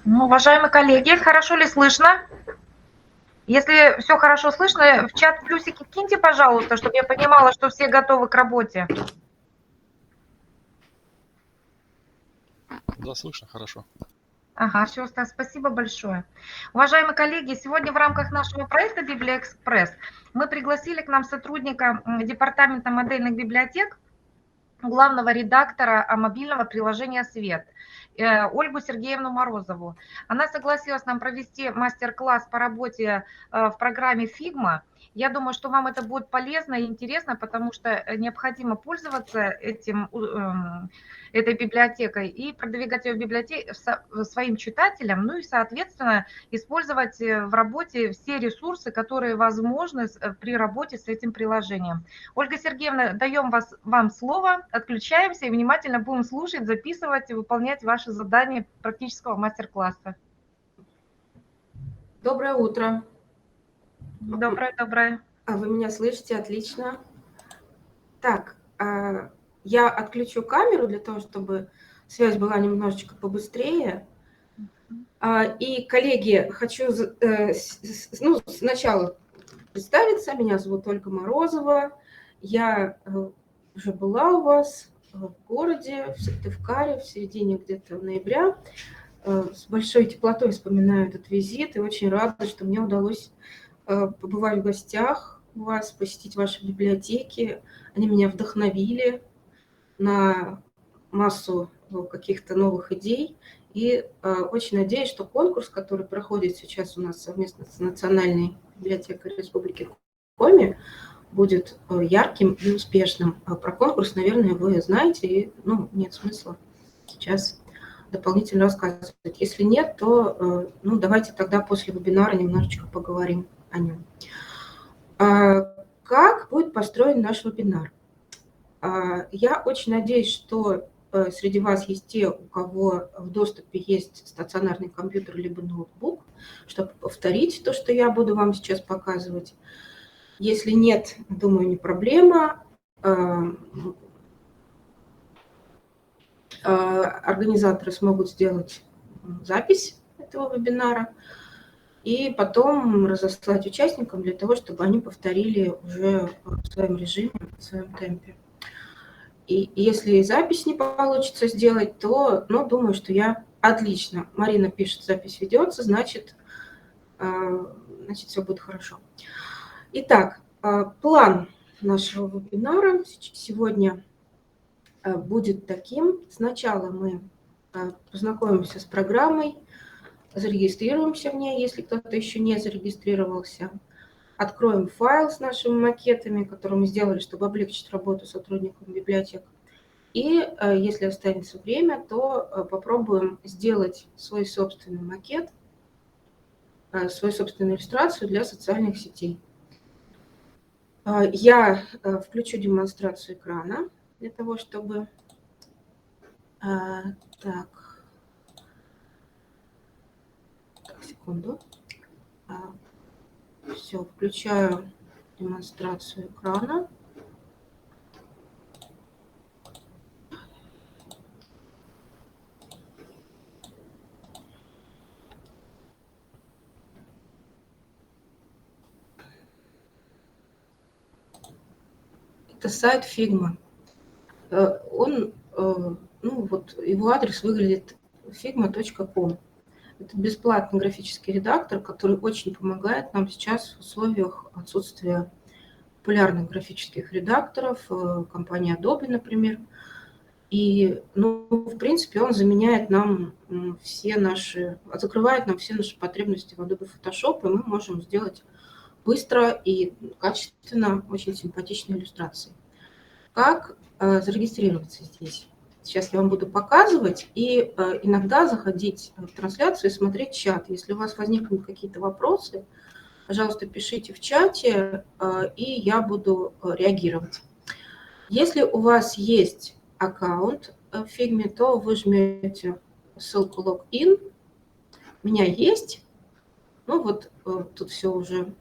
Ну, уважаемые коллеги, хорошо ли слышно? Если все хорошо слышно, в чат плюсики киньте, пожалуйста, чтобы я понимала, что все готовы к работе. Да, слышно хорошо. Ага, все, Стас, спасибо большое. Уважаемые коллеги, сегодня в рамках нашего проекта «Библия Экспресс» мы пригласили к нам сотрудника Департамента модельных библиотек, главного редактора мобильного приложения «Свет» Ольгу Сергеевну Морозову. Она согласилась нам провести мастер-класс по работе в программе Figma. Я думаю, что вам это будет полезно и интересно, потому что необходимо пользоваться этой библиотекой и продвигать ее в библиотеке своим читателям, ну и, соответственно, использовать в работе все ресурсы, которые возможны при работе с этим приложением. Ольга Сергеевна, даем вам слово, отключаемся и внимательно будем слушать, записывать и выполнять ваши задания практического мастер-класса. Доброе утро. Доброе. Вы меня слышите? Отлично. Так, я отключу камеру для того, чтобы связь была немножечко побыстрее. И, коллеги, хочу сначала представиться. Меня зовут Ольга Морозова. Я уже была у вас в городе, в Сыктывкаре, в середине где-то ноября. С большой теплотой вспоминаю этот визит и очень рада, что мне удалось побывать в гостях у вас, посетить ваши библиотеки. Они меня вдохновили на массу каких-то новых идей. И очень надеюсь, что конкурс, который проходит сейчас у нас совместно с Национальной библиотекой Республики Коми, будет ярким и успешным. Про конкурс, наверное, вы знаете, и нет смысла сейчас дополнительно рассказывать. Если нет, то давайте тогда после вебинара немножечко поговорим о нем. Как будет построен наш вебинар? Я очень надеюсь, что среди вас есть те, у кого в доступе есть стационарный компьютер либо ноутбук, чтобы повторить то, что я буду вам сейчас показывать. Если нет, думаю, не проблема. Организаторы смогут сделать запись этого вебинара и потом разослать участникам для того, чтобы они повторили уже в своем режиме, в своем темпе. И если запись не получится сделать, то, думаю, что я отлично. Марина пишет, запись ведется, значит, все будет хорошо. Итак, план нашего вебинара сегодня будет таким. Сначала мы познакомимся с программой, зарегистрируемся в ней, если кто-то еще не зарегистрировался. Откроем файл с нашими макетами, которые мы сделали, чтобы облегчить работу сотрудникам библиотек. И если останется время, то попробуем сделать свой собственный макет, свою собственную иллюстрацию для социальных сетей. Я включу демонстрацию экрана для того, чтобы... Так, секунду. Все, включаю демонстрацию экрана. Это сайт Figma. Он, его адрес выглядит figma.com. Это бесплатный графический редактор, который очень помогает нам сейчас в условиях отсутствия популярных графических редакторов, компании Adobe, например. И, в принципе, он заменяет нам закрывает нам все наши потребности в Adobe Photoshop, и мы можем сделать быстро и качественно очень симпатичные иллюстрации. Как зарегистрироваться здесь? Сейчас я вам буду показывать и иногда заходить в трансляцию и смотреть чат. Если у вас возникнут какие-то вопросы, пожалуйста, пишите в чате, и я буду реагировать. Если у вас есть аккаунт в Figma, то вы жмете ссылку «Логин». У меня есть. Тут все уже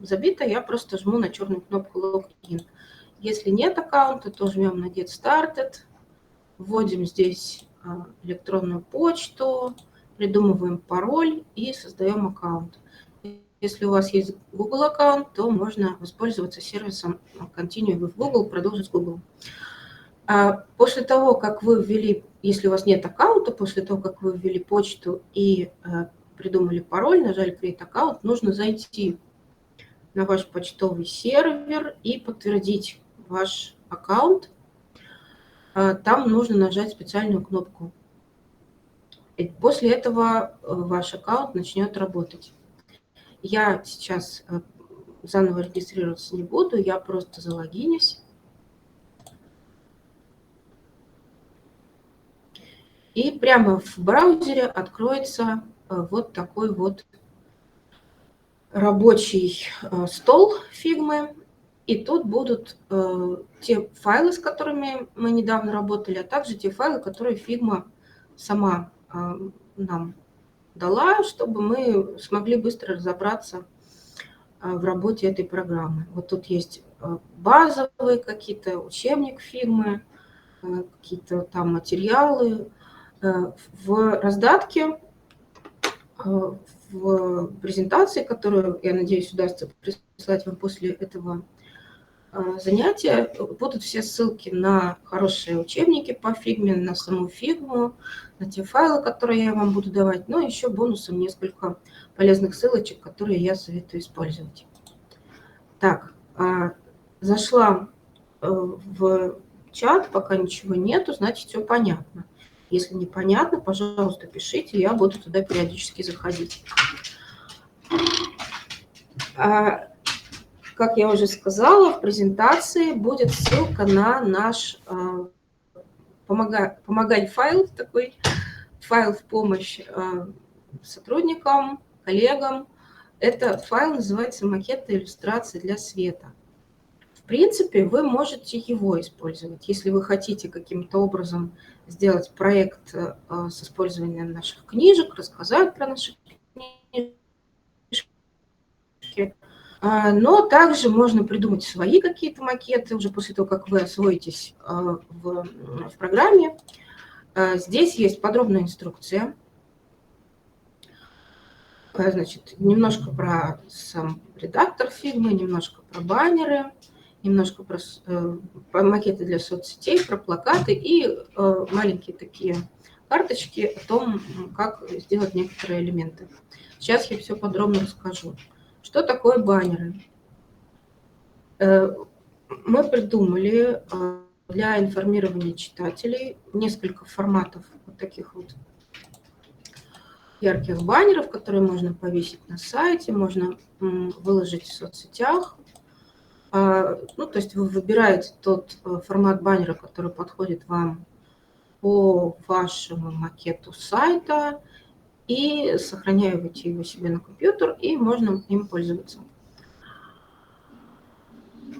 забито, я просто жму на черную кнопку «Логин». Если нет аккаунта, то жмем на «Get Started», вводим здесь электронную почту, придумываем пароль и создаем аккаунт. Если у вас есть Google аккаунт, то можно воспользоваться сервисом Continue with Google, продолжить Google. После того, как вы ввели, если у вас нет аккаунта, после того, как вы ввели почту и придумали пароль, нажали Create Account, нужно зайти на ваш почтовый сервер и подтвердить ваш аккаунт. Там нужно нажать специальную кнопку. И после этого ваш аккаунт начнет работать. Я сейчас заново регистрироваться не буду, я просто залогинюсь. И прямо в браузере откроется вот такой вот рабочий стол Figma. И тут будут те файлы, с которыми мы недавно работали, а также те файлы, которые Figma сама нам дала, чтобы мы смогли быстро разобраться в работе этой программы. Вот тут есть базовые какие-то, учебник Figma, какие-то там материалы. В раздатке, в презентации, которую, я надеюсь, удастся прислать вам после этого занятия, будут все ссылки на хорошие учебники по Figma, на саму Figma, на те файлы, которые я вам буду давать, но еще бонусом несколько полезных ссылочек, которые я советую использовать. Так, зашла в чат, пока ничего нету, значит, все понятно. Если непонятно, пожалуйста, пишите, я буду туда периодически заходить. Как я уже сказала, в презентации будет ссылка на наш помогай файл, такой файл в помощь сотрудникам, коллегам. Это файл называется «Макеты иллюстрации для света». В принципе, вы можете его использовать, если вы хотите каким-то образом сделать проект с использованием наших книжек, рассказать про наши книжки. Но также можно придумать свои какие-то макеты уже после того, как вы освоитесь в программе. Здесь есть подробная инструкция. Значит, немножко про сам редактор Figma, немножко про баннеры, немножко про макеты для соцсетей, про плакаты и маленькие такие карточки о том, как сделать некоторые элементы. Сейчас я все подробно расскажу. Что такое баннеры? Мы придумали для информирования читателей несколько форматов вот таких вот ярких баннеров, которые можно повесить на сайте, можно выложить в соцсетях. Ну, то есть вы выбираете тот формат баннера, который подходит вам по вашему макету сайта, и сохраняете его себе на компьютер, и можно им пользоваться.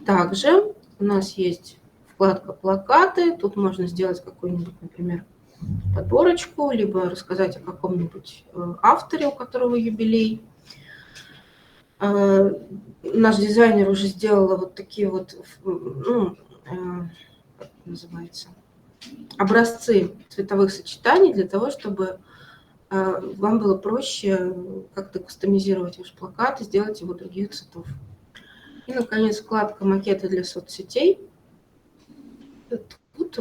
Также у нас есть вкладка «Плакаты». Тут можно сделать какую-нибудь, например, подборочку, либо рассказать о каком-нибудь авторе, у которого юбилей. Наш дизайнер уже сделала вот такие вот, ну, как называется, образцы цветовых сочетаний для того, чтобы вам было проще как-то кастомизировать ваш плакат и сделать его других цветов. И, наконец, вкладка «Макеты для соцсетей». Тут,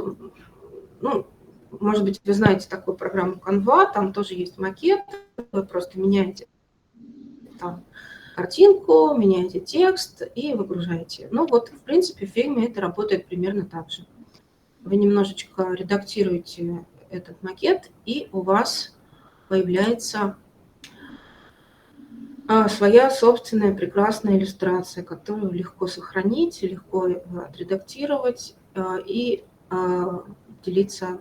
ну, может быть, вы знаете такую программу Canva, там тоже есть макет, вы просто меняете там картинку, меняете текст и выгружаете. Ну вот, в принципе, в Figma это работает примерно так же. Вы немножечко редактируете этот макет, и у вас появляется своя собственная прекрасная иллюстрация, которую легко сохранить, легко отредактировать и делиться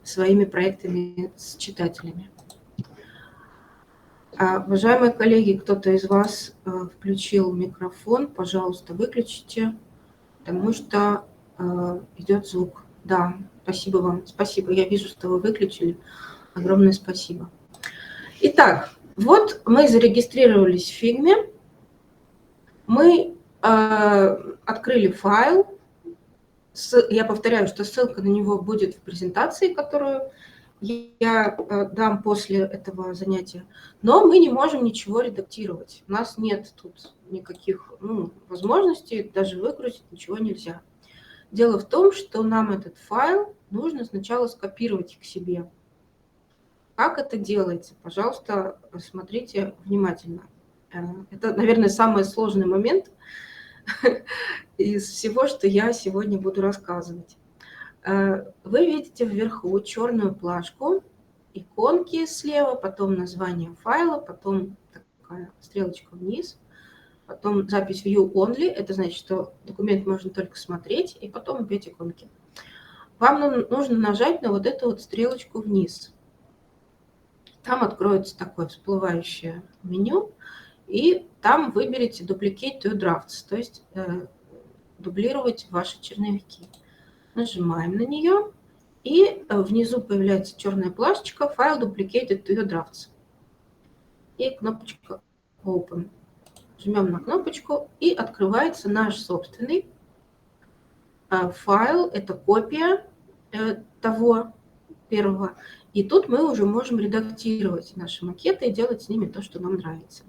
своими проектами с читателями. Уважаемые коллеги, кто-то из вас включил микрофон, пожалуйста, выключите, потому что идет звук. Да, спасибо вам, спасибо. Я вижу, что вы выключили. Огромное спасибо. Итак, вот мы зарегистрировались в Figma, мы открыли файл. Я повторяю, что ссылка на него будет в презентации, которую я дам после этого занятия. Но мы не можем ничего редактировать. У нас нет тут никаких возможностей, даже выгрузить ничего нельзя. Дело в том, что нам этот файл нужно сначала скопировать к себе. Как это делается? Пожалуйста, смотрите внимательно. Это, наверное, самый сложный момент из всего, что я сегодня буду рассказывать. Вы видите вверху черную плашку, иконки слева, потом название файла, потом такая стрелочка вниз, потом запись View Only, это значит, что документ можно только смотреть, и потом опять иконки. Вам нужно нажать на вот эту вот стрелочку вниз. Там откроется такое всплывающее меню, и там выберите Duplicate to Drafts, то есть дублировать ваши черновики. Нажимаем на нее, и внизу появляется черная плашечка «File duplicated to your drafts». И кнопочка «Open». Жмем на кнопочку, и открывается наш собственный файл. Это копия того первого. И тут мы уже можем редактировать наши макеты и делать с ними то, что нам нравится.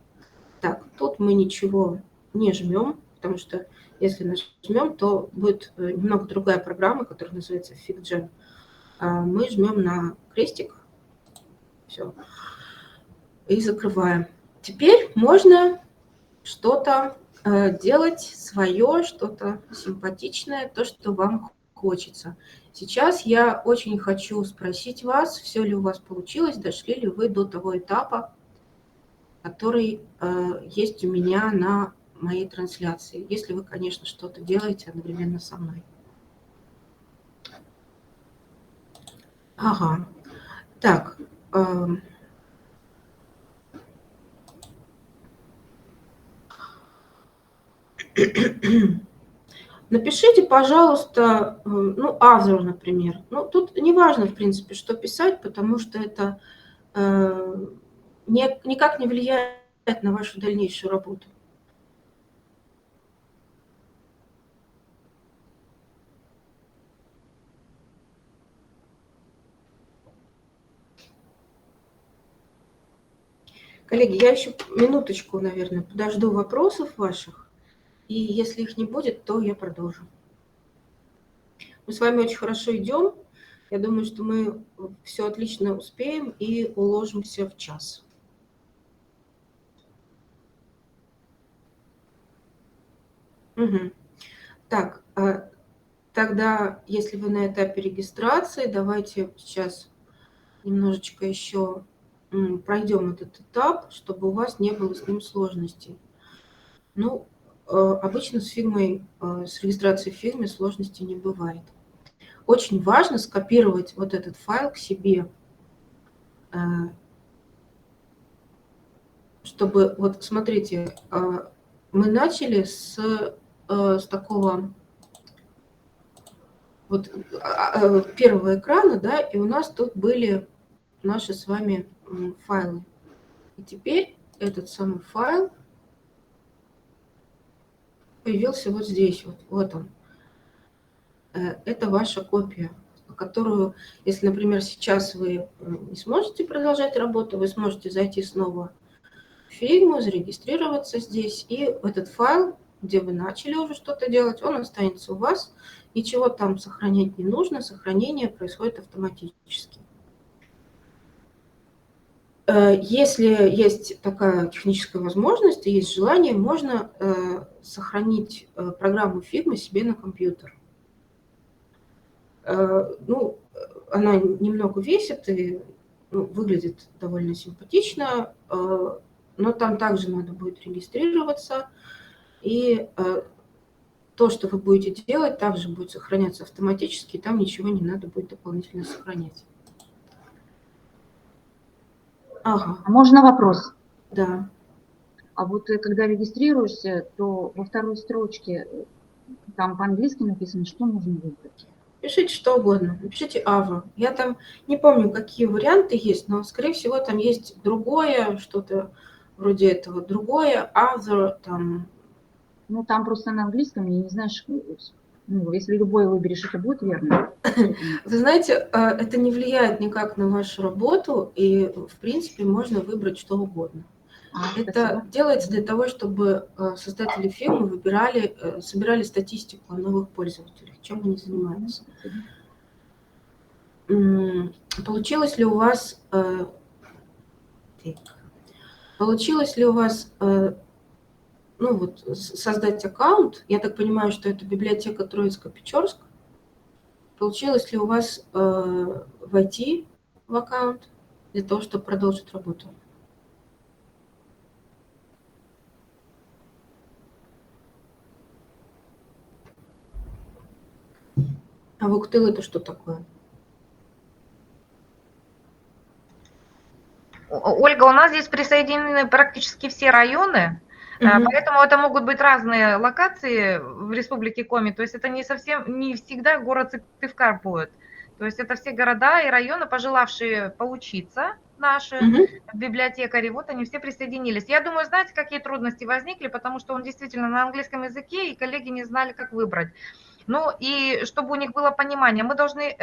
Так, тут мы ничего не жмем, потому что если нажмем, то будет немного другая программа, которая называется FigJam. Мы жмем на крестик, все, и закрываем. Теперь можно что-то делать свое, что-то симпатичное, то, что вам хочется. Сейчас я очень хочу спросить вас, все ли у вас получилось, дошли ли вы до того этапа, который есть у меня на моей трансляции, если вы, конечно, что-то делаете одновременно со мной. Ага. Так. Напишите, пожалуйста, author, например. Тут не важно, в принципе, что писать, потому что это никак не влияет на вашу дальнейшую работу. Коллеги, я еще минуточку, наверное, подожду вопросов ваших, и если их не будет, то я продолжу. Мы с вами очень хорошо идем. Я думаю, что мы все отлично успеем и уложимся в час. Угу. Так, тогда, если вы на этапе регистрации, давайте сейчас немножечко еще пройдем этот этап, чтобы у вас не было с ним сложностей. Обычно с регистрацией в фирме сложностей не бывает. Очень важно скопировать вот этот файл к себе, чтобы, вот смотрите, мы начали с такого вот первого экрана, да, и у нас тут были наши с вами файлы. И теперь этот самый файл появился вот здесь, вот он. Это ваша копия, которую, если, например, сейчас вы не сможете продолжать работу, вы сможете зайти снова в фирму, зарегистрироваться здесь, и этот файл, где вы начали уже что-то делать, он останется у вас. Ничего там сохранять не нужно, сохранение происходит автоматически. Если есть такая техническая возможность и есть желание, можно сохранить программу Figma себе на компьютер. Она немного весит и выглядит довольно симпатично, но там также надо будет регистрироваться, и то, что вы будете делать, также будет сохраняться автоматически, и там ничего не надо будет дополнительно сохранять. Ага. А можно вопрос? Да. А вот когда регистрируешься, то во второй строчке там по-английски написано, что нужно выбрать? Пишите что угодно, напишите Ava. Я там не помню, какие варианты есть, но, скорее всего, там есть другое, что-то вроде этого, другое, other, там. Там просто на английском, я не знаю, Ну, если любой выберешь, это будет верно. Вы знаете, это не влияет никак на вашу работу, и, в принципе, можно выбрать что угодно. Это Спасибо. делается для того, чтобы создатели фирмы собирали статистику о новых пользователях, чем они занимаются. Спасибо. Получилось ли у вас ну вот, создать аккаунт? Я так понимаю, что это библиотека Троицко-Печорск. Получилось ли у вас войти в аккаунт для того, чтобы продолжить работу? А Вуктыл это что такое? Ольга, у нас здесь присоединены практически все районы, поэтому это могут быть разные локации в Республике Коми, то есть это не всегда город Сыктывкар будет. То есть это все города и районы, пожелавшие поучиться наши библиотекари, вот они все присоединились. Я думаю, знаете, какие трудности возникли, потому что он действительно на английском языке, и коллеги не знали, как выбрать. Ну и чтобы у них было понимание, мы должны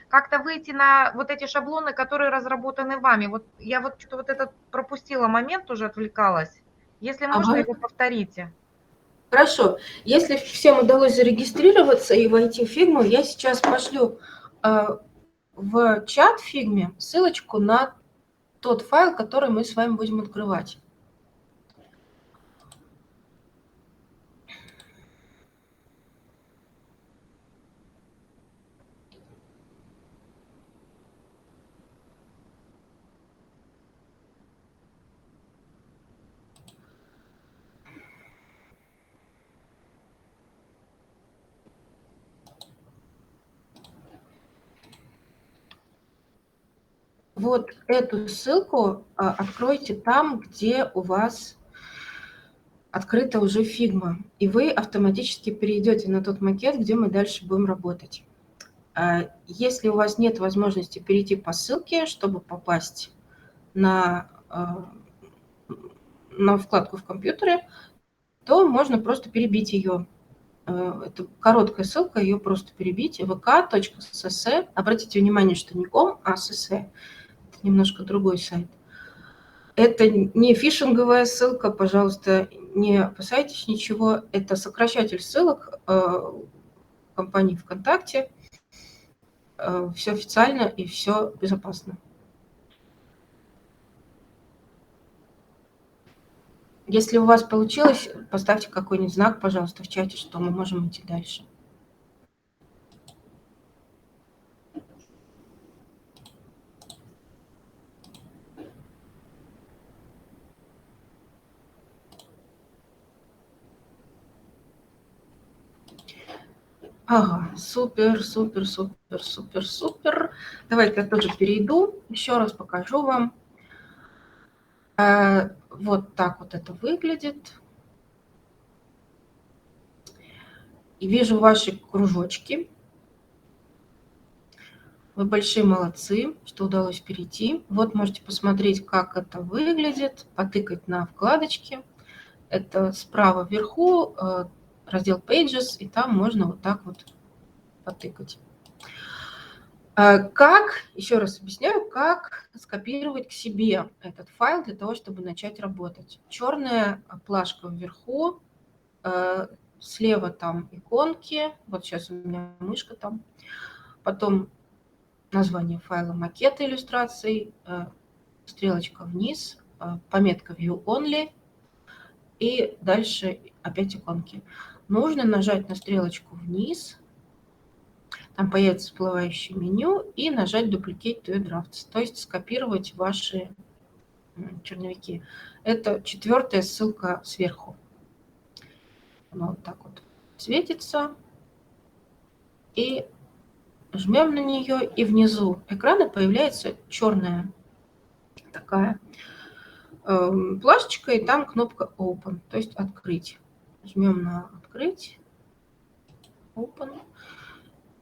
как-то выйти на вот эти шаблоны, которые разработаны вами. Вот я вот что-то вот этот пропустила момент, уже отвлекалась. Если можно, его повторите. Хорошо. Если всем удалось зарегистрироваться и войти в фигму, я сейчас пошлю в чат в фигме ссылочку на тот файл, который мы с вами будем открывать. Вот эту ссылку откройте там, где у вас открыта уже фигма, и вы автоматически перейдете на тот макет, где мы дальше будем работать. Если у вас нет возможности перейти по ссылке, чтобы попасть на вкладку в компьютере, то можно просто перебить ее. Это короткая ссылка, ее просто перебить. vk.ss. Обратите внимание, что не ком, а ss. Это немножко другой сайт. Это не фишинговая ссылка, пожалуйста, не опасайтесь ничего. Это сокращатель ссылок компании ВКонтакте. Все официально и все безопасно. Если у вас получилось, поставьте какой-нибудь знак, пожалуйста, в чате, что мы можем идти дальше. Ага, супер, супер, супер, супер, супер. Давайте я тоже перейду, еще раз покажу вам. Вот так вот это выглядит. И вижу ваши кружочки. Вы большие молодцы, что удалось перейти. Вот можете посмотреть, как это выглядит, потыкать на вкладочки. Это справа вверху раздел Pages, и там можно вот так вот потыкать. Как, еще раз объясняю, как скопировать к себе этот файл для того, чтобы начать работать. Черная плашка вверху, слева там иконки, вот сейчас у меня мышка там, потом название файла, макеты иллюстраций, стрелочка вниз, пометка View Only и дальше опять иконки. Нужно нажать на стрелочку вниз, там появится всплывающее меню, и нажать Duplicate to Drafts, то есть скопировать ваши черновики. Это 4-я ссылка сверху. Она вот так вот светится. И жмем на нее, и внизу экрана появляется черная такая плашечка, и там кнопка Open, то есть открыть. Жмем на открыть, Open.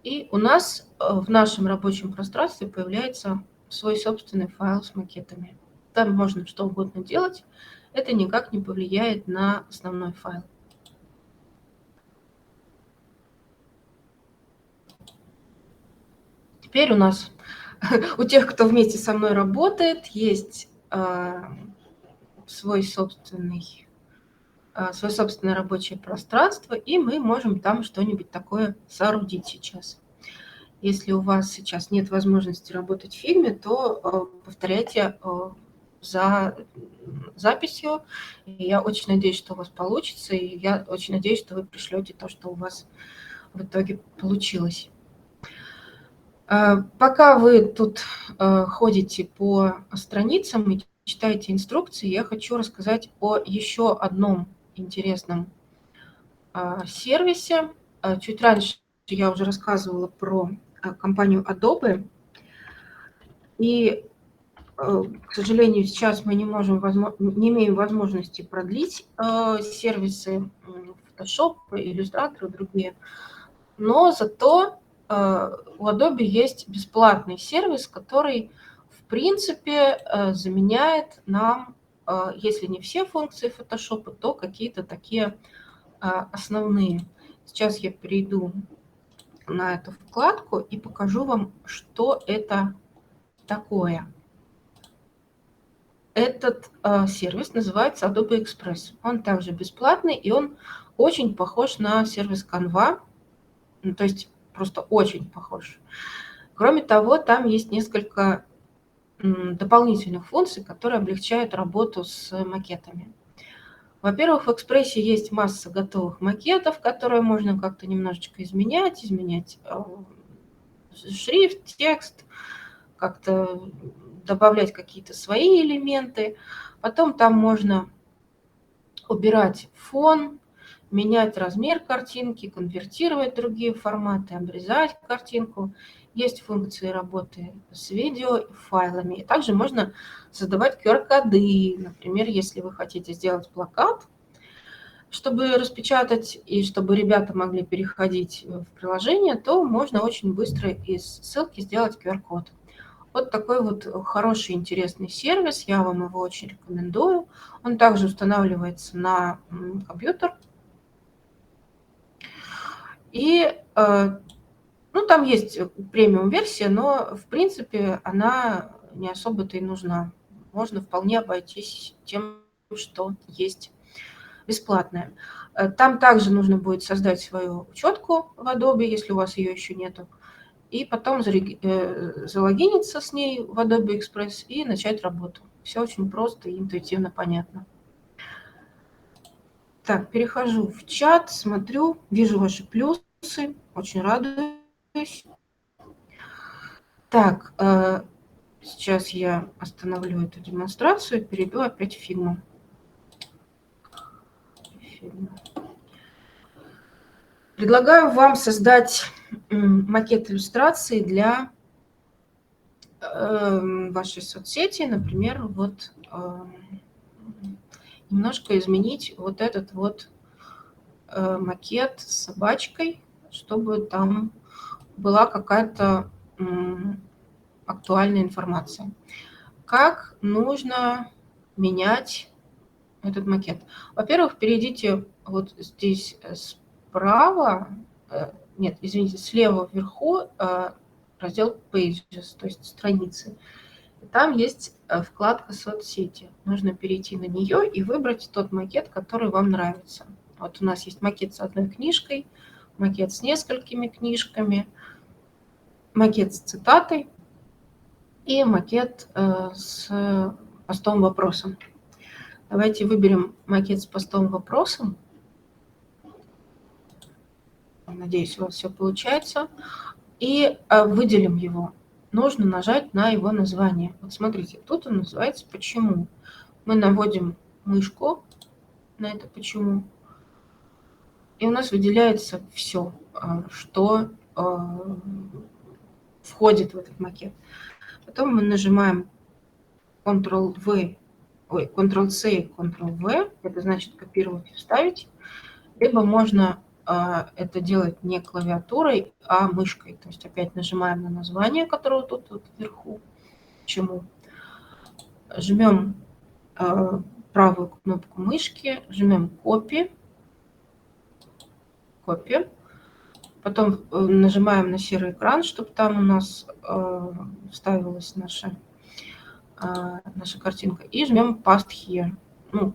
И у нас в нашем рабочем пространстве появляется свой собственный файл с макетами. Там можно что угодно делать. Это никак не повлияет на основной файл. теперь у нас, у тех, кто вместе со мной работает, есть свое собственное рабочее пространство, и мы можем там что-нибудь такое соорудить сейчас. Если у вас сейчас нет возможности работать в Figma, то повторяйте за записью. И я очень надеюсь, что у вас получится, и я очень надеюсь, что вы пришлете то, что у вас в итоге получилось. Пока вы тут ходите по страницам и читаете инструкции, я хочу рассказать о еще одном интересном сервисе. Чуть раньше я уже рассказывала про компанию Adobe, и, к сожалению, сейчас мы не имеем возможности продлить сервисы Photoshop, Illustrator и другие, но зато у Adobe есть бесплатный сервис, который, в принципе, заменяет нам, если не все функции Photoshop, то какие-то такие основные. Сейчас я перейду на эту вкладку и покажу вам, что это такое. Этот сервис называется Adobe Express. Он также бесплатный, и он очень похож на сервис Canva, ну, то есть просто очень похож. Кроме того, там есть несколько дополнительных функций, которые облегчают работу с макетами. Во-первых, в Экспрессе есть масса готовых макетов, которые можно как-то немножечко изменять шрифт, текст, как-то добавлять какие-то свои элементы. Потом там можно убирать фон, менять размер картинки, конвертировать в другие форматы, обрезать картинку. Есть функции работы с видео и файлами. И также можно создавать QR-коды. Например, если вы хотите сделать плакат, чтобы распечатать и чтобы ребята могли переходить в приложение, то можно очень быстро из ссылки сделать QR-код. Вот такой вот хороший, интересный сервис, я вам его очень рекомендую. Он также устанавливается на компьютер. И ну, там есть премиум-версия, но, в принципе, она не особо-то и нужна. Можно вполне обойтись тем, что есть бесплатное. Там также нужно будет создать свою учетку в Adobe, если у вас ее еще нету, и потом залогиниться с ней в Adobe Express и начать работу. Все очень просто и интуитивно понятно. Так, перехожу в чат, смотрю, вижу ваши плюсы, очень радуюсь. Так, сейчас я остановлю эту демонстрацию, перейду опять в Figma. Предлагаю вам создать макет иллюстрации для вашей соцсети, например, вот немножко изменить вот этот вот макет с собачкой, чтобы там была какая-то актуальная информация. Как нужно менять этот макет? Во-первых, перейдите вот здесь справа, нет, извините, слева вверху раздел Pages, то есть страницы. Там есть вкладка «Соцсети». Нужно перейти на нее и выбрать тот макет, который вам нравится. Вот у нас есть макет с одной книжкой, макет с несколькими книжками, макет с цитатой и макет с постовым вопросом. Давайте выберем макет с постовым вопросом. Надеюсь, у вас все получается. И выделим его. Нужно нажать на его название. Вот смотрите, тут он называется «Почему». Мы наводим мышку на это «Почему». И у нас выделяется все, что входит в этот макет. Потом мы нажимаем Ctrl-C, Ctrl-V, это значит копировать и вставить. Либо можно это делать не клавиатурой, а мышкой. То есть опять нажимаем на название, которое тут вот вверху, «Почему». Жмем правую кнопку мышки, жмем Copy. Потом нажимаем на серый экран, чтобы там у нас вставилась наша картинка. И жмем Paste Here. Ну,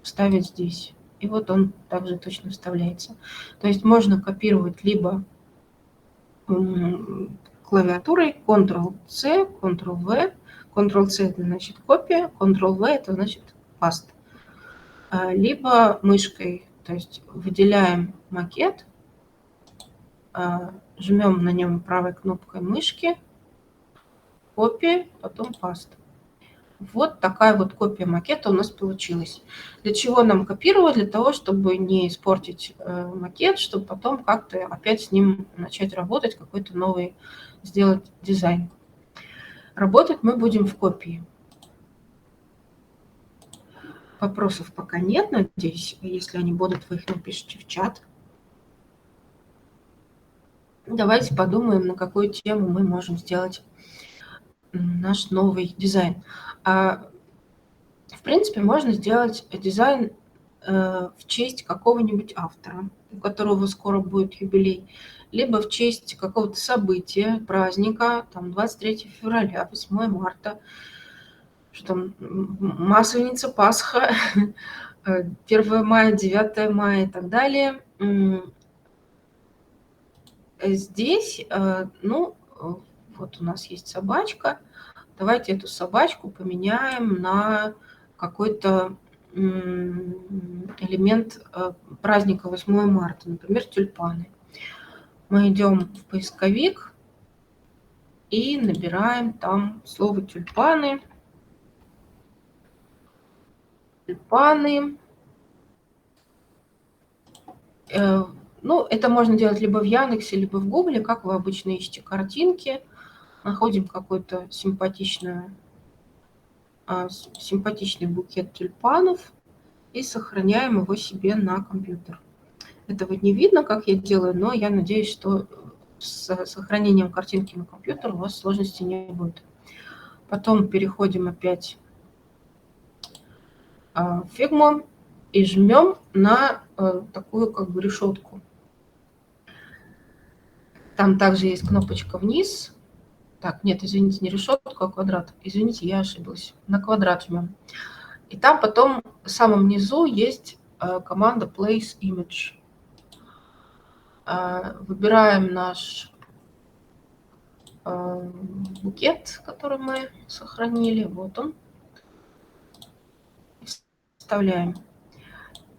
вставить здесь. И вот он также точно вставляется. То есть можно копировать либо клавиатурой Ctrl-C, Ctrl-V. Ctrl-C это значит копия, Ctrl-V это значит Paste. Либо мышкой, то есть выделяем макет, жмем на нем правой кнопкой мышки, копия, потом Paste. Вот такая вот копия макета у нас получилась. Для чего нам копировать? Для того, чтобы не испортить макет, чтобы потом как-то опять с ним начать работать, какой-то новый сделать дизайн. Работать мы будем в копии. Вопросов пока нет, надеюсь. Если они будут, вы их напишите в чат. Давайте подумаем, на какую тему мы можем сделать наш новый дизайн. В принципе, можно сделать дизайн в честь какого-нибудь автора, у которого скоро будет юбилей, либо в честь какого-то события, праздника, там 23 февраля, 8 марта, что там, Масленица, Пасха, 1 мая, 9 мая и так далее. Здесь, ну, вот у нас есть собачка. Давайте эту собачку поменяем на какой-то элемент праздника 8 марта, например, тюльпаны. Мы идем в поисковик и набираем там слово тюльпаны. Тюльпаны. Ну, это можно делать либо в Яндексе, либо в Гугле, как вы обычно ищете картинки. Находим какой-то симпатичный букет тюльпанов и сохраняем его себе на компьютер. Этого не видно, как я делаю, но я надеюсь, что с сохранением картинки на компьютер у вас сложностей не будет. Потом переходим опять в Figma и жмем на такую как бы решетку. Там также есть кнопочка вниз. Так, нет, извините, не решетку, а квадрат. Извините, я ошиблась. На квадрат жмем. И там потом в самом низу есть команда Place Image. Выбираем наш букет, который мы сохранили. Вот он. Вставляем.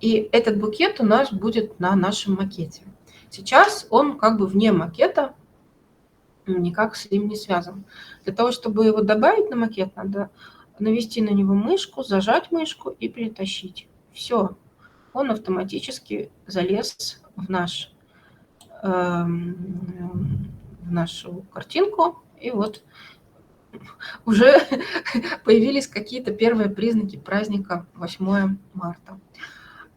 И этот букет у нас будет на нашем макете. Сейчас он как бы вне макета, никак с ним не связан. Для того, чтобы его добавить на макет, надо навести на него мышку, зажать мышку и перетащить. Все. Он автоматически залез в нашу картинку. И вот уже появились какие-то первые признаки праздника 8 марта.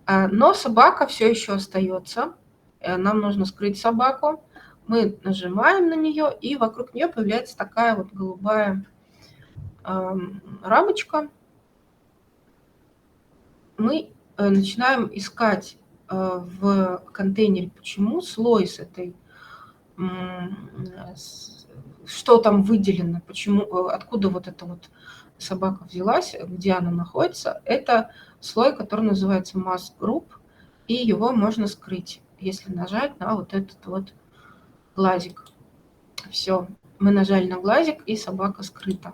Но собака все еще остается. Нам нужно скрыть собаку. Мы нажимаем на нее, и вокруг нее появляется такая вот голубая рамочка. Мы начинаем искать в контейнере, почему слой с этой, что там выделено, почему, откуда вот эта вот собака взялась, где она находится. Это слой, который называется Mask Group, и его можно скрыть, если нажать на вот этот вот глазик. Все, мы нажали на глазик, и собака скрыта.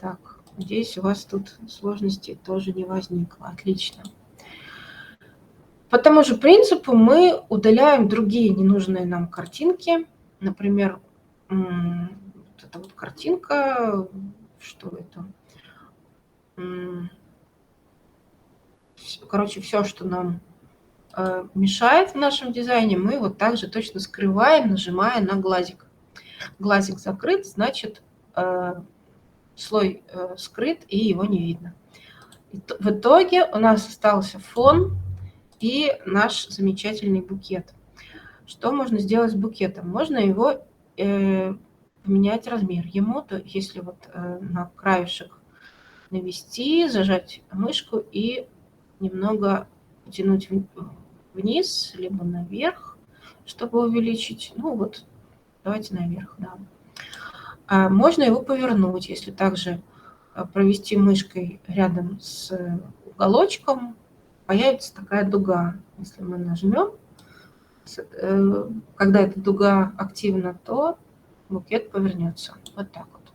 Так, надеюсь, у вас тут сложностей тоже не возникло. Отлично. По тому же принципу мы удаляем другие ненужные нам картинки. Например, вот эта вот картинка, что это? Короче, все, что нам мешает в нашем дизайне, мы вот также точно скрываем, нажимая на глазик. Глазик закрыт, значит, слой скрыт, и его не видно. В итоге у нас остался фон и наш замечательный букет. Что можно сделать с букетом? Можно его поменять размер ему, то если вот на краешек навести, зажать мышку и немного тянуть вниз, либо наверх, чтобы увеличить. Ну вот, давайте наверх, да. Можно его повернуть, если также провести мышкой рядом с уголочком, появится такая дуга. Если мы нажмем, когда эта дуга активна, то букет повернется. Вот так вот.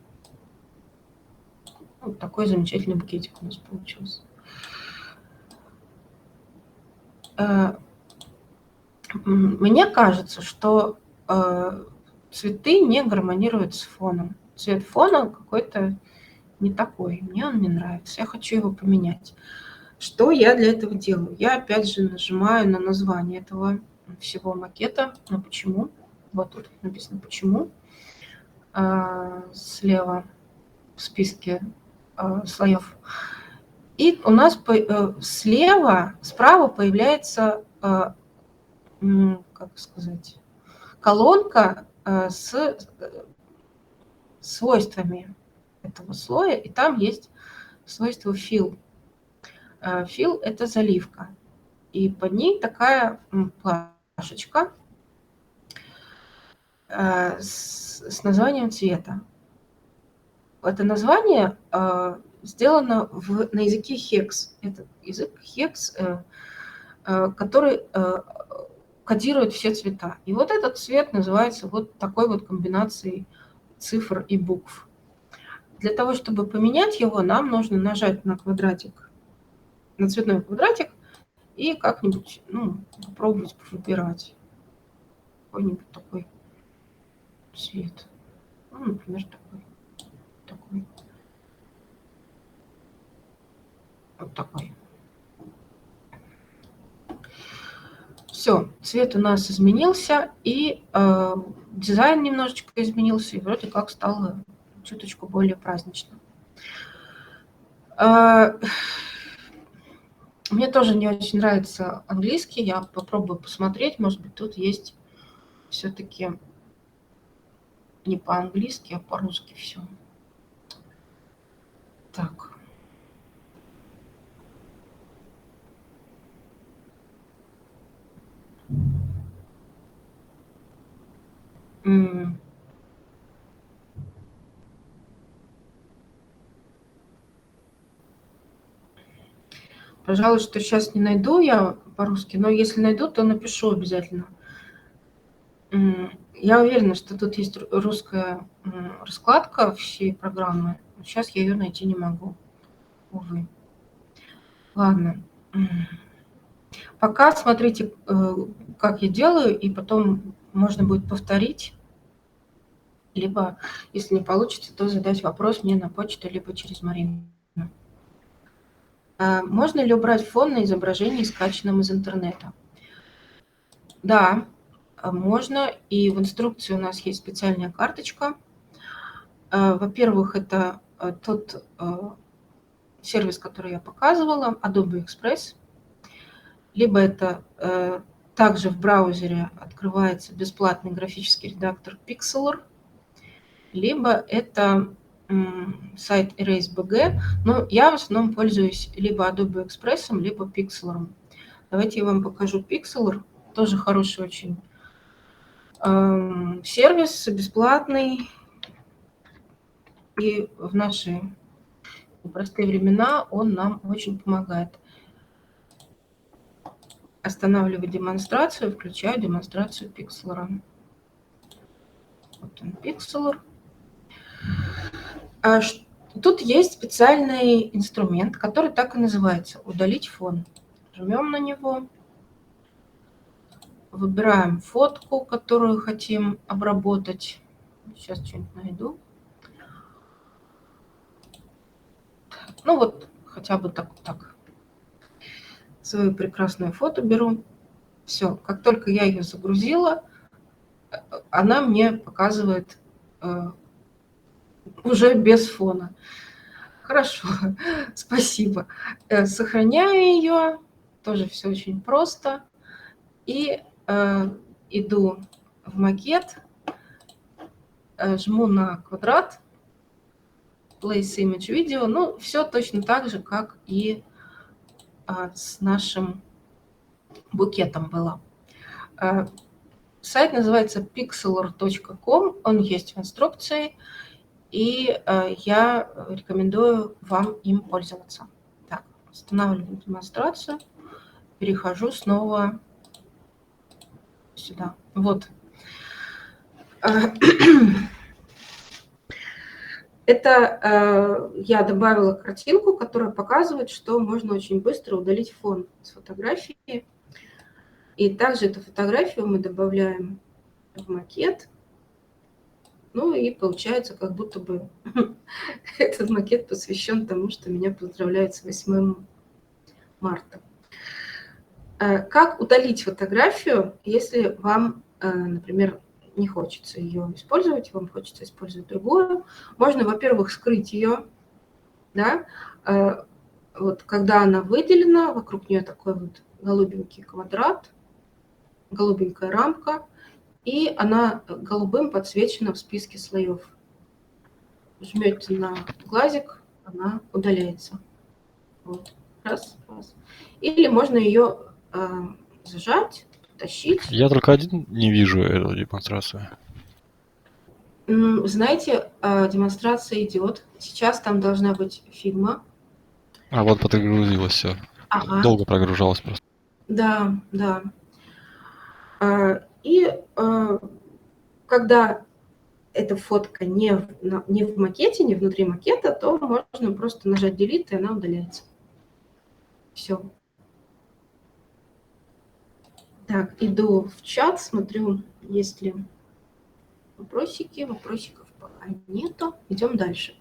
Вот такой замечательный букетик у нас получился. Мне кажется, что цветы не гармонируют с фоном. Цвет фона какой-то не такой. Мне он не нравится. Я хочу его поменять. Что я для этого делаю? Я опять же нажимаю на название этого всего макета. Ну почему? Вот тут написано почему. Слева в списке слоев. И у нас справа появляется, как сказать, колонка с свойствами этого слоя, и там есть свойство fill. Fill – это заливка, и под ней такая плашечка с названием цвета. Это название сделано на языке HEX. Это язык HEX, который кодирует все цвета. И вот этот цвет называется вот такой вот комбинацией цифр и букв. Для того, чтобы поменять его, нам нужно нажать на квадратик, на цветной квадратик и как-нибудь, попробовать выбирать какой-нибудь такой цвет. Например, такой. Вот такой. Все, цвет у нас изменился, и дизайн немножечко изменился, и вроде как стало чуточку более празднично. Мне тоже не очень нравится английский, я попробую посмотреть, может быть, тут есть все-таки не по-английски, а по-русски все. Так. Пожалуй, что сейчас не найду я по-русски, но если найду, то напишу обязательно. Я уверена, что тут есть русская раскладка всей программы. Сейчас я ее найти не могу, увы. Ладно. Пока смотрите, как я делаю, и потом можно будет повторить. Либо, если не получится, то задать вопрос мне на почту, либо через Марину. Можно ли убрать фон на изображении, скачанном из интернета? Да, можно. И в инструкции у нас есть специальная карточка. Во-первых, это тот сервис, который я показывала, Adobe Express. Либо это также в браузере открывается бесплатный графический редактор Pixlr, либо это сайт Erase.bg, но я в основном пользуюсь либо Adobe Express, либо Pixlr. Давайте я вам покажу Pixlr, тоже хороший очень сервис, бесплатный, и в наши непростые времена он нам очень помогает. Останавливаю демонстрацию, включаю демонстрацию Pixlr. Вот он, Pixlr. Тут есть специальный инструмент, который так и называется – удалить фон. Жмем на него, выбираем фотку, которую хотим обработать. Сейчас что-нибудь найду. Ну вот, хотя бы так. Свою прекрасную фото беру. Все, как только я ее загрузила, она мне показывает уже без фона. Хорошо, спасибо. Сохраняю ее, тоже все очень просто. И иду в макет, жму на квадрат, Place Image Video. Ну, все точно так же, как и с нашим букетом было. Сайт называется pixlr.com, он есть в инструкции, и я рекомендую вам им пользоваться. Так, останавливаю демонстрацию, перехожу снова сюда. Вот. Это я добавила картинку, которая показывает, что можно очень быстро удалить фон с фотографии. И также эту фотографию мы добавляем в макет. Ну и получается, как будто бы этот макет посвящен тому, что меня поздравляют с 8 марта. Как удалить фотографию, если вам, например, не хочется ее использовать, вам хочется использовать другую? Можно, во-первых, скрыть ее, да, вот когда она выделена, вокруг нее такой вот голубенький квадрат, голубенькая рамка, и она голубым подсвечена в списке слоев. Жмете на глазик, она удаляется. Вот. Раз, раз. Или можно ее зажать, тащить. Я только один не вижу эту демонстрацию. Знаете, демонстрация идет. Сейчас там должна быть фигма. А вот подгрузилось все. Ага. Долго прогружалось просто. Да, да. И когда эта фотка не в макете, не внутри макета, то можно просто нажать Delete, и она удаляется. Все. Так, иду в чат, смотрю, есть ли вопросики. Вопросиков пока нету. Идем дальше.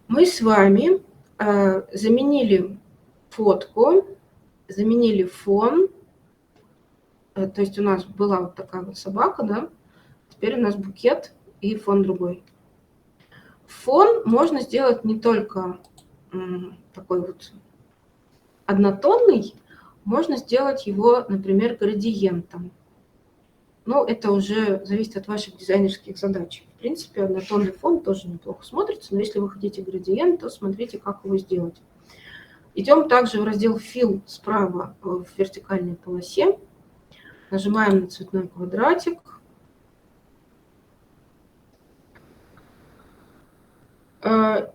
Мы с вами заменили фотку, заменили фон. То есть у нас была вот такая вот собака, да? Теперь у нас букет и фон другой. Фон можно сделать не только такой вот однотонный, можно сделать его, например, градиентом. Но это уже зависит от ваших дизайнерских задач. В принципе, однотонный фон тоже неплохо смотрится, но если вы хотите градиент, то смотрите, как его сделать. Идем также в раздел Fill справа в вертикальной полосе. Нажимаем на цветной квадратик.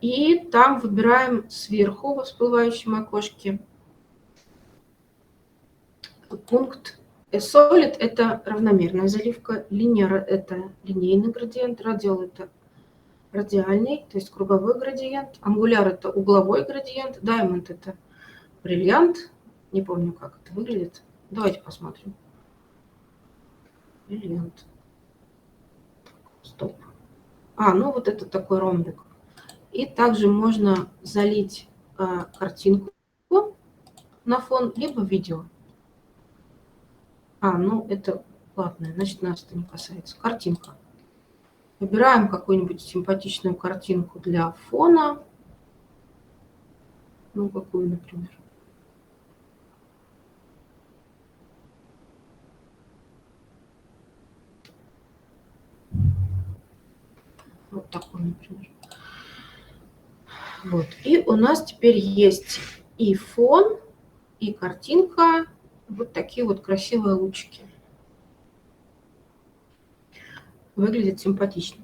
И там выбираем сверху в всплывающем окошке пункт Solid – это равномерная заливка, Linear – это линейный градиент, Radial – это радиальный, то есть круговой градиент, Angular – это угловой градиент, Diamond – это бриллиант, не помню, как это выглядит. Давайте посмотрим. Бриллиант. Стоп. Ну вот это такой ромбик. И также можно залить картинку на фон, либо видео. Ну это платное, значит, нас это не касается. Картинка. Выбираем какую-нибудь симпатичную картинку для фона. Ну, какую, например. Вот такую, например. Вот. И у нас теперь есть и фон, и картинка. Вот такие вот красивые лучики. Выглядит симпатично.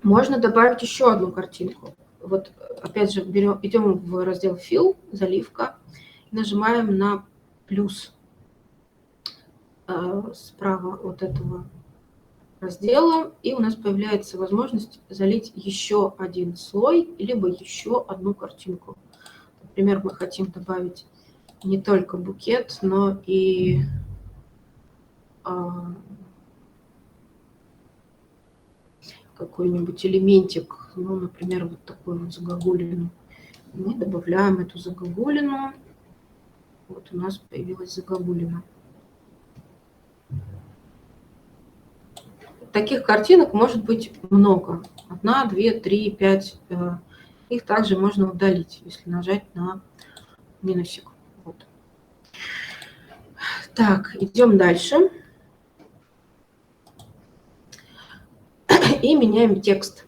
Можно добавить еще одну картинку. Вот опять же идем в раздел Fill, заливка, нажимаем на плюс справа вот этого раздела, и у нас появляется возможность залить еще один слой, либо еще одну картинку. Например, мы хотим добавить не только букет, но и какой-нибудь элементик, ну, например, вот такую вот загогулину. Мы добавляем эту загогулину. Вот у нас появилась загогулина. Таких картинок может быть много. 1, 2, 3, 5. Их также можно удалить, если нажать на минусик. Вот. Так, идем дальше. И меняем текст.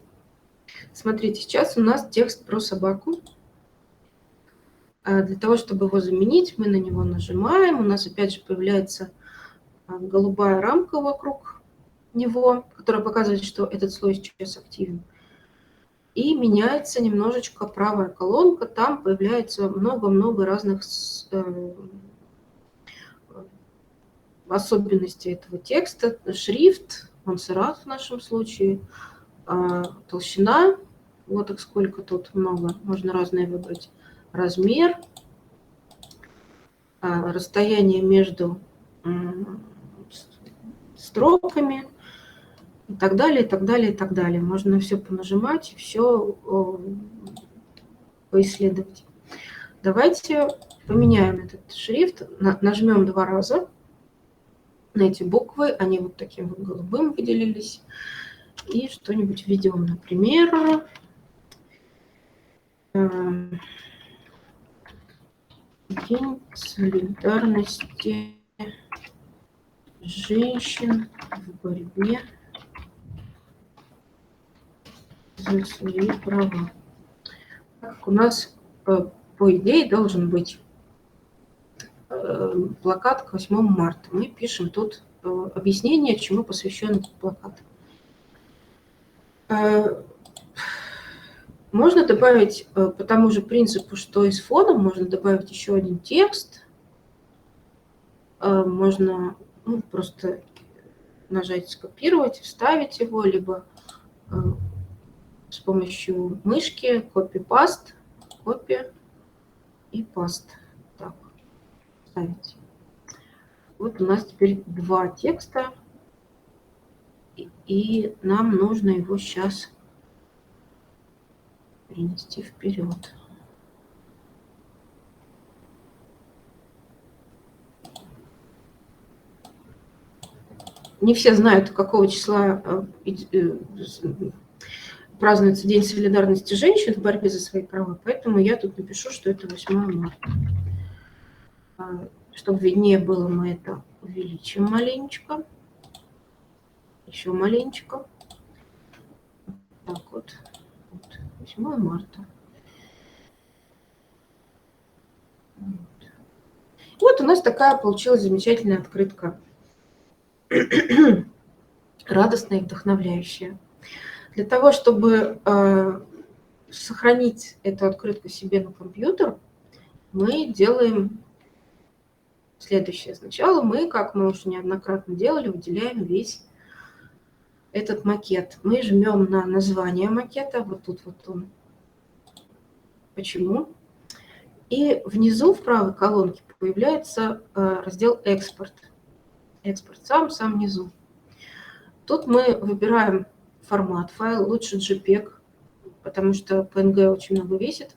Смотрите, сейчас у нас текст про собаку. Для того, чтобы его заменить, мы на него нажимаем. У нас опять же появляется голубая рамка вокруг него, которая показывает, что этот слой сейчас активен. И меняется немножечко правая колонка, там появляется много-много разных особенностей этого текста. Шрифт, Монсеррат в нашем случае, толщина, вот их сколько тут много, можно разные выбрать, размер, расстояние между строками и так далее, и так далее, и так далее. Можно все понажимать и все поисследовать. Давайте поменяем этот шрифт, нажмем 2 раза на эти буквы, они вот таким вот голубым выделились, и что-нибудь введем, например, День солидарности женщин в борьбе за свои права. Так, у нас, по идее, должен быть плакат к 8 марта. Мы пишем тут объяснение, чему посвящен этот плакат. Можно добавить по тому же принципу, что и с фоном, можно добавить еще один текст. Можно просто нажать «Скопировать», вставить его, либо с помощью мышки «Copy-Paste», «Copy» и «Paste». Так, вставить. Вот у нас теперь 2 текста, и нам нужно его сейчас перенести вперед. Не все знают, какого числа празднуется День солидарности женщин в борьбе за свои права, поэтому я тут напишу, что это 8 марта. Чтобы виднее было, мы это увеличим маленечко. Еще маленечко. Так вот. 8 марта. Вот у нас такая получилась замечательная открытка. Радостная и вдохновляющая. Для того, чтобы сохранить эту открытку себе на компьютер, мы делаем следующее. Сначала мы, как мы уже неоднократно делали, выделяем весь этот макет. Мы жмем на название макета, вот тут вот он. Почему? И внизу в правой колонке появляется раздел «Экспорт». Экспорт сам внизу. Тут мы выбираем формат файла, лучше JPEG, потому что PNG очень много весит.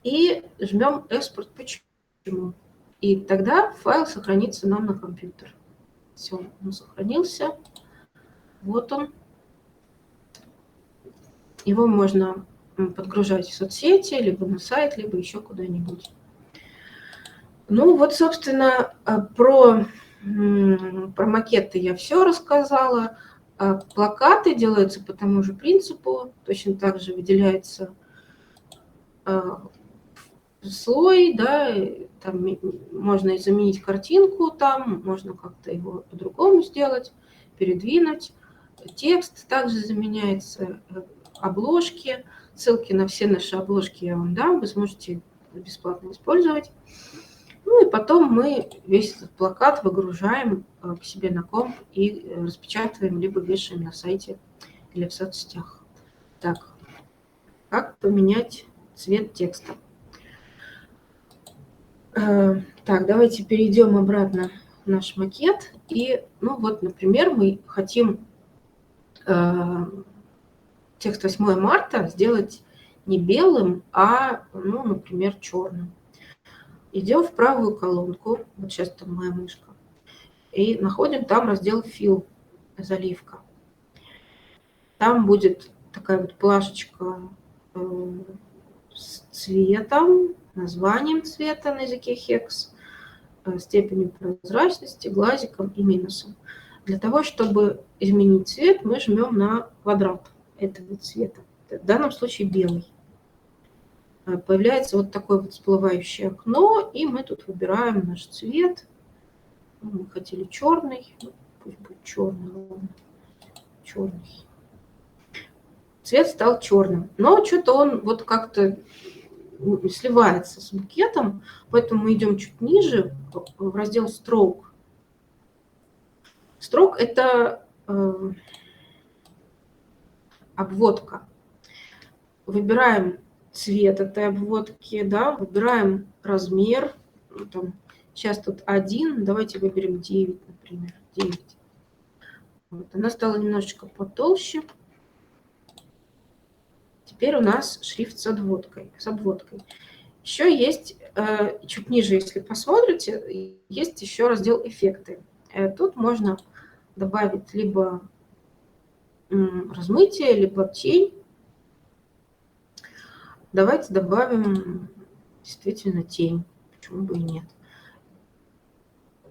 И жмем «Экспорт». Почему? И тогда файл сохранится нам на компьютер. Все, он сохранился. Вот он. Его можно подгружать в соцсети, либо на сайт, либо еще куда-нибудь. Ну вот, собственно, про макеты я все рассказала. Плакаты делаются по тому же принципу. Точно так же выделяется слой, да, там можно и заменить картинку, там можно как-то его по-другому сделать, передвинуть. Текст также заменяется, обложки, ссылки на все наши обложки я вам дам, вы сможете бесплатно использовать. Ну и потом мы весь этот плакат выгружаем к себе на комп и распечатываем, либо вешаем на сайте или в соцсетях. Так, как поменять цвет текста? Так, давайте перейдем обратно в наш макет. И, ну вот, например, мы хотим текст 8 марта сделать не белым, а, ну, например, черным. Идем в правую колонку, вот сейчас там моя мышка, и находим там раздел «Fill», заливка. Там будет такая вот плашечка с цветом, названием цвета на языке HEX, степенью прозрачности, глазиком и минусом. Для того, чтобы изменить цвет, мы жмем на квадрат этого цвета. В данном случае белый. Появляется вот такое вот всплывающее окно, и мы тут выбираем наш цвет. Мы хотели черный, пусть будет черный, ладно, черный. Цвет стал черным, но что-то он вот как-то сливается с букетом, поэтому мы идем чуть ниже в раздел Stroke. Stroke – это обводка. Выбираем цвет этой обводки, да, выбираем размер. Там, сейчас тут 1, давайте выберем 9, например, 9. Вот, она стала немножечко потолще. Теперь у нас шрифт с обводкой. Еще есть, чуть ниже, если посмотрите, есть еще раздел «Эффекты». Тут можно добавить либо размытие, либо тень. Давайте добавим действительно тень. Почему бы и нет?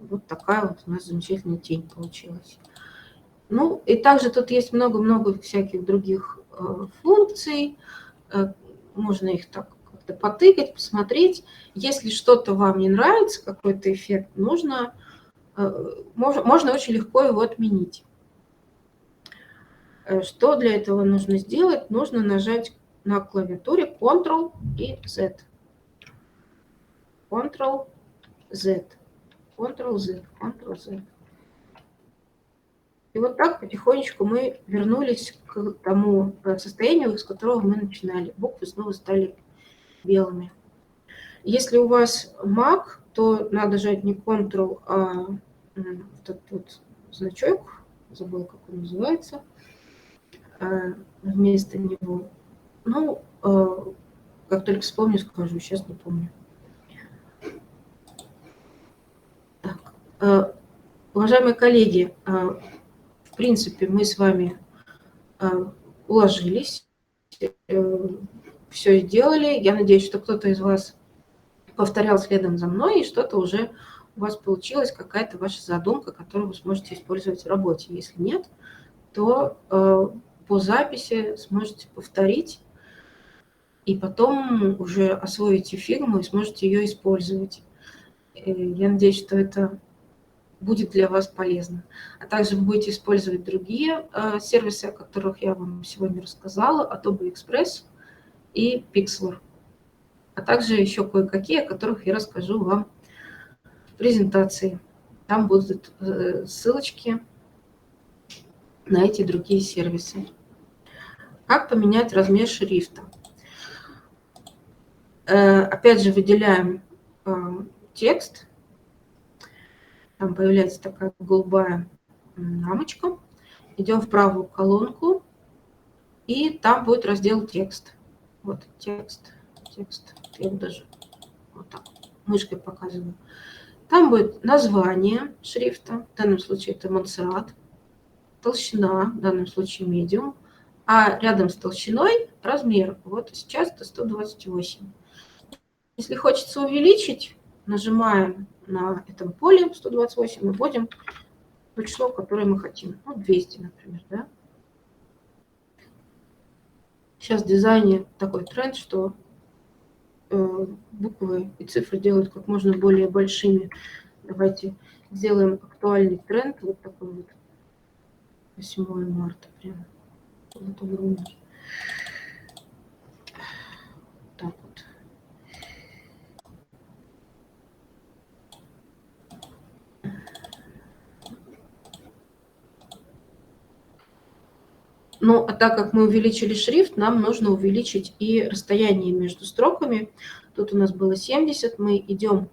Вот такая вот у нас замечательная тень получилась. Ну, и также тут есть много-много всяких других функций. Можно их так как-то потыкать, посмотреть. Если что-то вам не нравится, какой-то эффект, можно очень легко его отменить. Что для этого нужно сделать? Нужно нажать на клавиатуре Ctrl и Z. Ctrl-Z. Ctrl-Z. Ctrl-Z. И вот так потихонечку мы вернулись к тому состоянию, с которого мы начинали. Буквы снова стали белыми. Если у вас Mac, то надо жать не Ctrl, а вот этот вот значок, забыл, как он называется, вместо него. Ну, как только вспомню, скажу, сейчас не помню. Так, уважаемые коллеги, в принципе, мы с вами уложились, все сделали. Я надеюсь, что кто-то из вас повторял следом за мной, и что-то уже у вас получилось, какая-то ваша задумка, которую вы сможете использовать в работе. Если нет, то по записи сможете повторить, и потом уже освоите фигму и сможете ее использовать. Я надеюсь, что это будет для вас полезно. А также вы будете использовать другие сервисы, о которых я вам сегодня рассказала, Adobe Express и Pixlr. А также еще кое-какие, о которых я расскажу вам в презентации. Там будут ссылочки на эти другие сервисы. Как поменять размер шрифта? Опять же, выделяем текст. Там появляется такая голубая рамочка. Идем в правую колонку, и там будет раздел «Текст». Вот текст. Я его даже вот так мышкой показываю. Там будет название шрифта, в данном случае это Монсеррат, толщина, в данном случае medium, а рядом с толщиной размер. Вот сейчас это 128. Если хочется увеличить, нажимаем на этом поле 128 и вводим то число, которое мы хотим. Ну, 200, например, да? Сейчас в дизайне такой тренд, что буквы и цифры делают как можно более большими. Давайте сделаем актуальный тренд, вот такой вот 8 марта прям. Вот огромный. Так вот. Ну, а так как мы увеличили шрифт, нам нужно увеличить и расстояние между строками. Тут у нас было 70, мы идем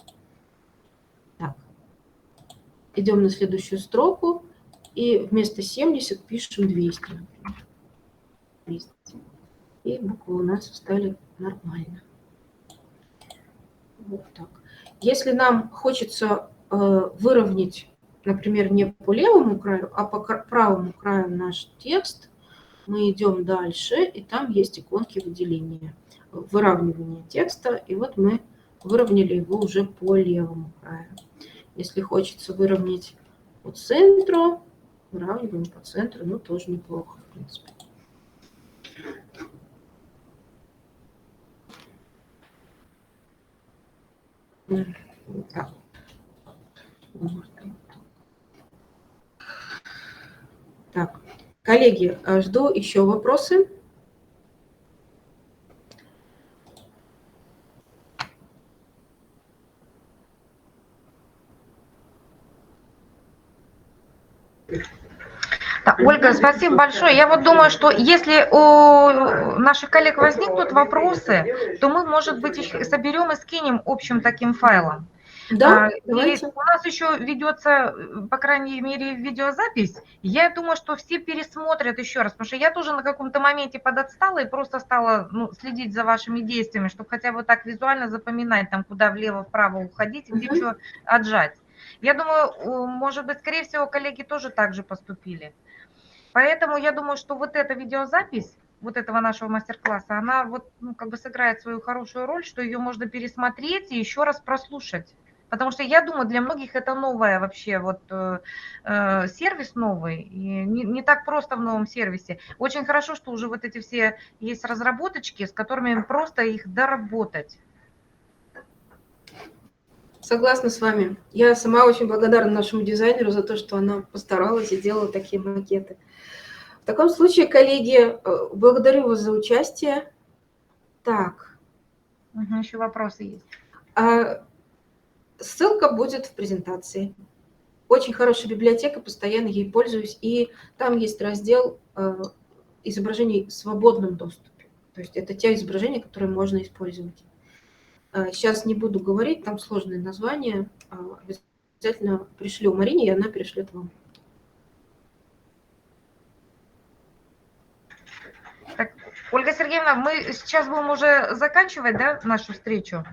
на следующую строку и вместо 70 пишем 200, например. 200. И буквы у нас стали нормально. Вот так. Если нам хочется выровнять, например, не по левому краю, а по правому краю наш текст, мы идем дальше, и там есть иконки выделения, выравнивания текста, и вот мы выровняли его уже по левому краю. Если хочется выровнять по центру, выравниваем по центру, ну тоже неплохо, в принципе. Так. Вот. Так, коллеги, жду еще вопросы. Так, Ольга, спасибо большое. Я вот думаю, что если у наших коллег возникнут вопросы, то мы, может быть, их соберем и скинем общим таким файлом. Да, И давайте. у нас еще ведется, по крайней мере, видеозапись. Я думаю, что все пересмотрят еще раз, потому что я тоже на каком-то моменте подотстала и просто стала следить за вашими действиями, чтобы хотя бы так визуально запоминать, там, куда влево-вправо уходить, где что отжать. Я думаю, может быть, скорее всего, коллеги тоже так же поступили. Поэтому я думаю, что вот эта видеозапись вот этого нашего мастер-класса, она вот как бы сыграет свою хорошую роль, что ее можно пересмотреть и еще раз прослушать. Потому что я думаю, для многих это новое вообще, вот сервис новый, и не так просто в новом сервисе. Очень хорошо, что уже вот эти все есть разработочки, с которыми просто их доработать. Согласна с вами. Я сама очень благодарна нашему дизайнеру за то, что она постаралась и делала такие макеты. В таком случае, коллеги, благодарю вас за участие. Так. Еще вопросы есть. Ссылка будет в презентации. Очень хорошая библиотека, постоянно ей пользуюсь. И там есть раздел изображений в свободном доступе. То есть это те изображения, которые можно использовать. Сейчас не буду говорить, там сложные названия. Обязательно пришлю Марине, и она перешлет вам. Так, Ольга Сергеевна, мы сейчас будем уже заканчивать, да, нашу встречу?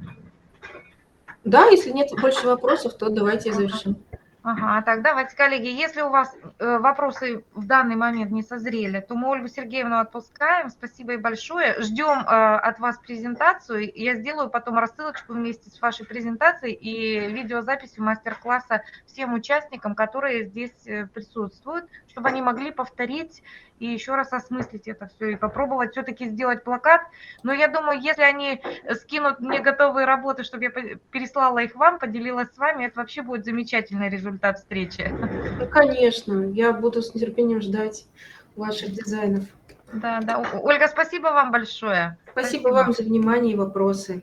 Да, если нет больше вопросов, то давайте завершим. Ага, так, давайте, коллеги, если у вас вопросы в данный момент не созрели, то мы Ольгу Сергеевну отпускаем. Спасибо ей большое. Ждем от вас презентацию. Я сделаю потом рассылочку вместе с вашей презентацией и видеозаписью мастер-класса всем участникам, которые здесь присутствуют, чтобы они могли повторить и еще раз осмыслить это все и попробовать все-таки сделать плакат. Но я думаю, если они скинут мне готовые работы, чтобы я переслала их вам, поделилась с вами, это вообще будет замечательный результат встречи. Ну, конечно, я буду с нетерпением ждать ваших дизайнов. Да, да. Ольга, спасибо вам большое. Спасибо вам за внимание и вопросы.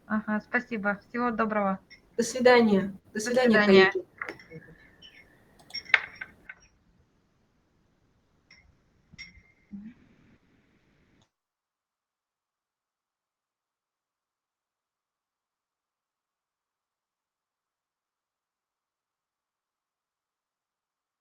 Ага, спасибо. Всего доброго. До свидания. До свидания, свидания. коллеги.